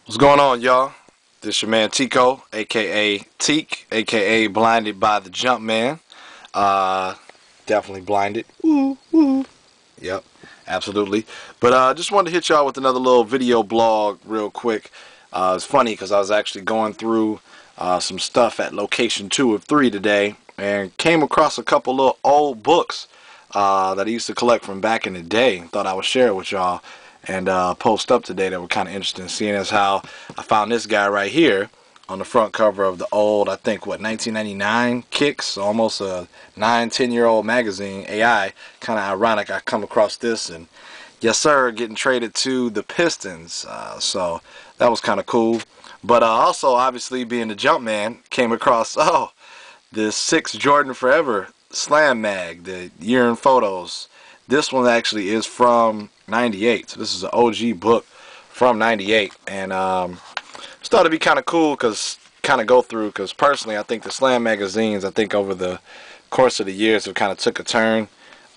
What's going on, y'all? This your man Tico, aka Teak, aka Blinded by the Jumpman. Definitely blinded. Woo, woo. Yep, absolutely. But just wanted to hit y'all with another little video blog real quick. It's funny because I was actually going through some stuff at location 2 of 3 today and came across a couple little old books that I used to collect from back in the day. Thought I would share it with y'all and post up today that were kind of interesting, seeing as how I found this guy right here on the front cover of the old, I think, what, 1999 Kicks, almost a 9-10-year-old magazine, AI. Kind of ironic I come across this, and yes sir, getting traded to the Pistons, so that was kind of cool. But also, obviously, being the Jumpman, came across, the 6 Jordan Forever Slam Mag, the year in photos. This one actually is from 98, so this is an OG book from 98, and just thought it'd be kind of cool because personally I think the Slam magazines, I think over the course of the years have kind of took a turn,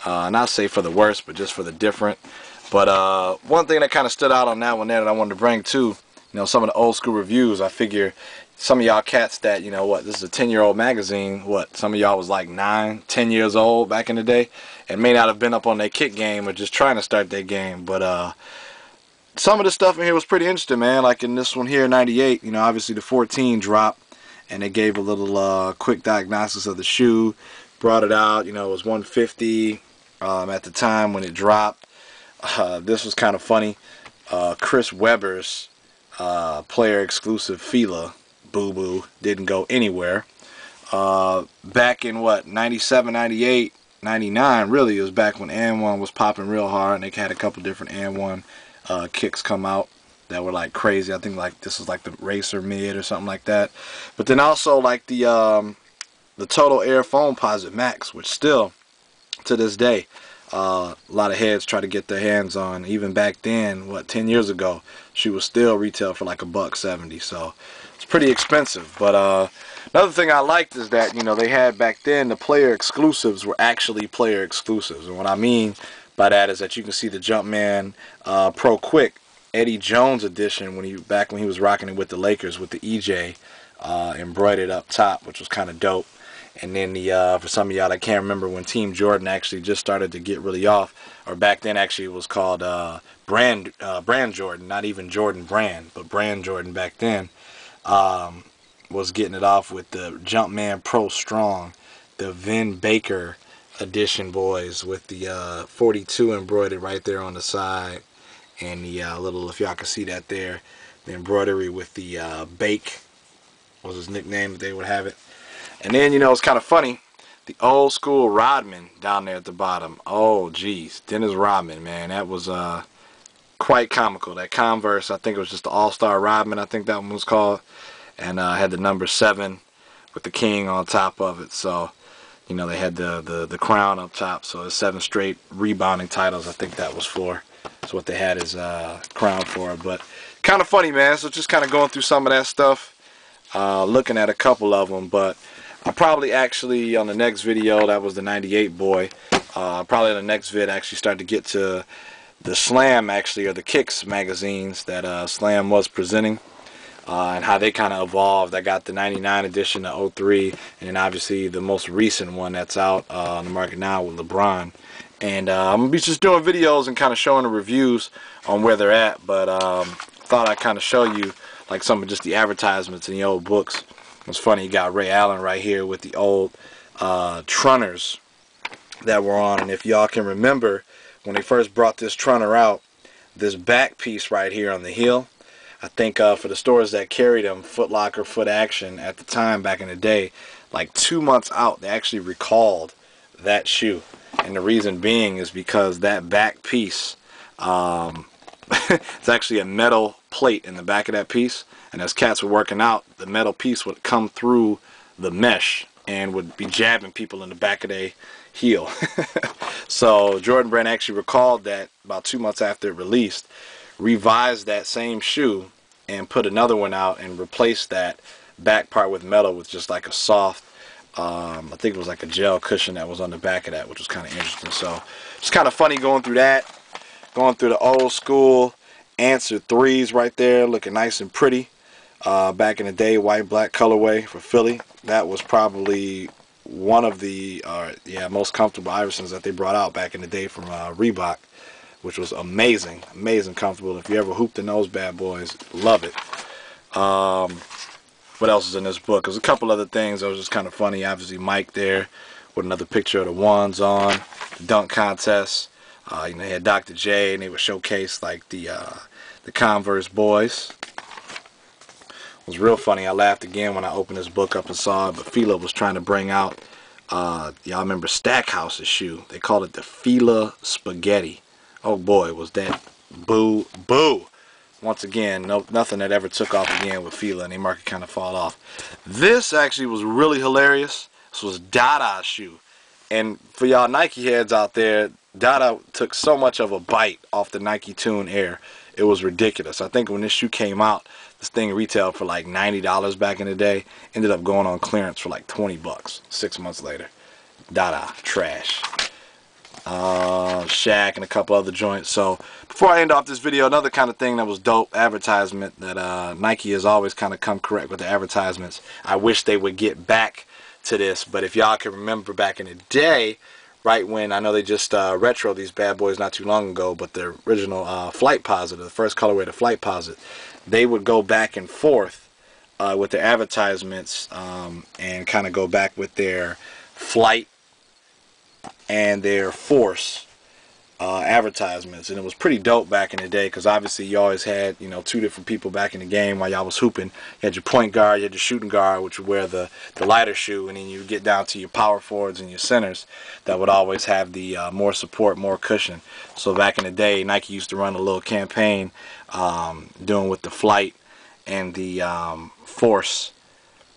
not say for the worse, but just for the different. But one thing that kind of stood out on that one there that I wanted to bring too, some of the old school reviews. I figure some of y'all cats that, this is a 10-year-old magazine, some of y'all was like 9, 10 years old back in the day, and may not have been up on their kick game or just trying to start their game. But some of the stuff in here was pretty interesting, man. Like in this one here, 98, obviously the 14 dropped, and they gave a little quick diagnosis of the shoe, brought it out, it was 150 at the time when it dropped. This was kind of funny. Chris Webber's player exclusive Fila Boo Boo didn't go anywhere. Back in what, 97, 98, 99, really, it was back when AN1 was popping real hard, and they had a couple different AN1 kicks come out that were like crazy. I think like this was like the Racer Mid or something like that. But then also like the Total Air Foam Posit Max, which still to this day a lot of heads try to get their hands on. Even back then, what, 10 years ago, she was still retail for like $170. So it's pretty expensive. But another thing I liked is that they had back then the player exclusives were actually player exclusives, and what I mean by that is that you can see the Jumpman Pro Quick Eddie Jones edition when he was rocking it with the Lakers with the EJ embroidered up top, which was kind of dope. And then for some of y'all that can't remember when Team Jordan actually just started to get really off, or back then actually it was called Brand Jordan, not even Jordan Brand, but Brand Jordan back then, was getting it off with the Jumpman Pro Strong, the Vin Baker edition boys with the 42 embroidered right there on the side, and the little, if y'all can see that there, the embroidery with the Bake was his nickname that they would have it. And then it's kind of funny, the old school Rodman down there at the bottom. Oh geez, Dennis Rodman, man, that was quite comical. That Converse, I think it was just the All-Star Rodman, I think that one was called, and had the number 7 with the king on top of it. So they had the crown up top, so it's 7 straight rebounding titles. I think that was for. That's what they had his crown for. But kind of funny, man. So just kind of going through some of that stuff, looking at a couple of them. But I'll probably actually, on the next video, that was the 98 boy, probably on the next vid actually start to get to the Slam, actually, or the Kicks magazines that Slam was presenting. And how they kind of evolved. I got the 99 edition, the 03, and then obviously the most recent one that's out on the market now with LeBron. And I'm going to be just doing videos and kind of showing the reviews on where they're at, but thought I'd kind of show you like some of just the advertisements in the old books. It's funny, you got Ray Allen right here with the old Trunners that were on, and if y'all can remember when they first brought this Trunner out, this back piece right here on the heel, I think for the stores that carried them, Foot Locker, Foot Action, at the time back in the day, like 2 months out, they actually recalled that shoe. And the reason being is because that back piece, it's actually a metal plate in the back of that piece. And as cats were working out, the metal piece would come through the mesh and would be jabbing people in the back of their heel. So Jordan Brand actually recalled that about 2 months after it released, revised that same shoe and put another one out and replaced that back part with metal with just like a soft, I think it was like a gel cushion that was on the back of that, which was kind of interesting. So it's kind of funny going through that, going through the old school answer 3s right there, looking nice and pretty. Back in the day, white black colorway for Philly. That was probably one of the most comfortable Iversons that they brought out back in the day from Reebok, which was amazing comfortable. If you ever hooped in those bad boys, love it. What else is in this book? There's a couple other things that was just kind of funny. Obviously Mike there with another picture of the ones on the dunk contest. You know, they had Dr. J, and they would showcase like the Converse boys. It was real funny. I laughed again when I opened this book up and saw it. But Fila was trying to bring out, y'all remember Stackhouse's shoe? They called it the Fila Spaghetti. Oh boy, was that boo. Once again, nothing that ever took off again with Fila, and they market kind of fall off. This actually was really hilarious. This was Dada's shoe. And for y'all Nike heads out there, Dada took so much of a bite off the Nike Tune Air. It was ridiculous. I think when this shoe came out, this thing retailed for like $90 back in the day. Ended up going on clearance for like 20 bucks 6 months later. Dada, trash. Shaq and a couple other joints. So before I end off this video, another kind of thing that was dope, advertisement that Nike has always kind of come correct with the advertisements. I wish they would get back to this, but if y'all can remember back in the day, right when, I know they just retro these bad boys not too long ago, but the original Flight Positive, the first colorway, the Flight Positive, they would go back and forth with their advertisements and kind of go back with their Flight and their Force advertisements, and it was pretty dope back in the day, because obviously you always had, you know, two different people back in the game while y'all was hooping. You had your point guard, you had your shooting guard, which would wear the lighter shoe, and then you would get down to your power forwards and your centers that would always have the more support, more cushion. So back in the day, Nike used to run a little campaign doing with the Flight and the Force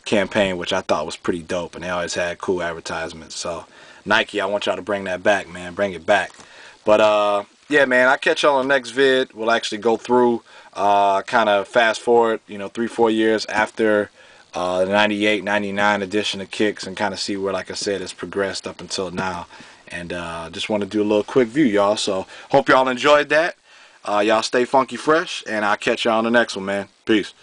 campaign, which I thought was pretty dope, and they always had cool advertisements. So Nike, I want y'all to bring that back, man. Bring it back. But yeah, man, I'll catch y'all on the next vid. We'll actually go through, kind of fast forward, you know, 3-4 years after the 98, 99 edition of Kicks, and kind of see where, like I said, it's progressed up until now. And just want to do a little quick view, y'all. So hope y'all enjoyed that. Y'all stay funky fresh, and I'll catch y'all on the next one, man. Peace.